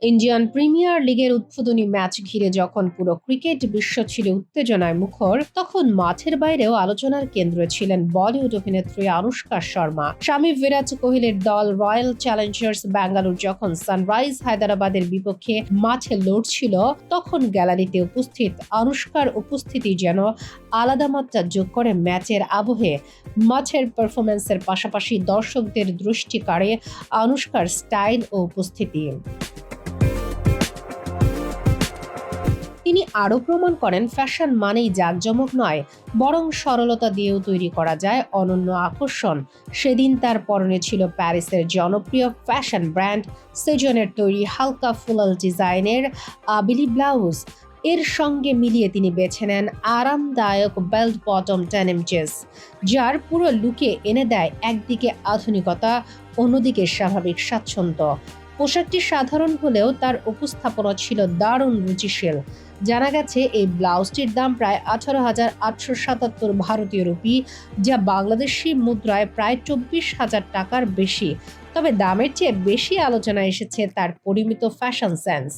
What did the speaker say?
Indian premier লিগের উদ্বোধনী match ঘিরে যখন পুরো ক্রিকেট বিশ্ব ছিল উত্তেজনায় মুখর, তখন মাঠের বাইরেও আলোচনার কেন্দ্রে ছিলেন বলিউড অভিনেত্রী আনুশকা শর্মা। স্বামী বিরাট কোহলির দল রয়্যাল চ্যালেঞ্জার্স ব্যাঙ্গালোর যখন সানরাইজ হায়দ্রাবাদের বিপক্ষে মাঠে লড়ছিল, তখন গ্যালারিতে উপস্থিত আনুশকার উপস্থিতি যেন আলাদা মাত্রা যোগ করে ম্যাচের আবহে। মাঠের পারফরম্যান্সের পাশাপাশি দর্শকদের দৃষ্টি কাড়ে আনুশকার স্টাইল ও উপস্থিতি। তিনি আরও প্রমাণ করেন, ফ্যাশন মানেই জাঁকজমক নয়, বরং সরলতা দিয়েও তৈরি করা যায় অনন্য আকর্ষণ। সেদিন তার পরনে ছিল প্যারিসের জনপ্রিয় ফ্যাশন ব্র্যান্ড সেজনের তৈরি হালকা ফুলাল ডিজাইনের আবিলি ব্লাউজ। এর সঙ্গে মিলিয়ে তিনি বেছে নেন আরামদায়ক বেল্ট বটম ডেনিম জিন্স, যার পুরো লুকে এনে দেয় একদিকে আধুনিকতা, অন্যদিকে স্বাভাবিক স্বাচ্ছন্দ্য। পোশাকটি সাধারণ হলেও তার উপস্থাপনা ছিল দারুণ রুচিশীল। জানা গেছে এই ব্লাউজটির দাম প্রায় 18,877 ভারতীয় রুপি, যা বাংলাদেশি মুদ্রায় প্রায় 24,000 টাকার বেশি। তবে দামের চেয়ে বেশি আলোচনা এসেছে তার পরিমিত ফ্যাশন সেন্স।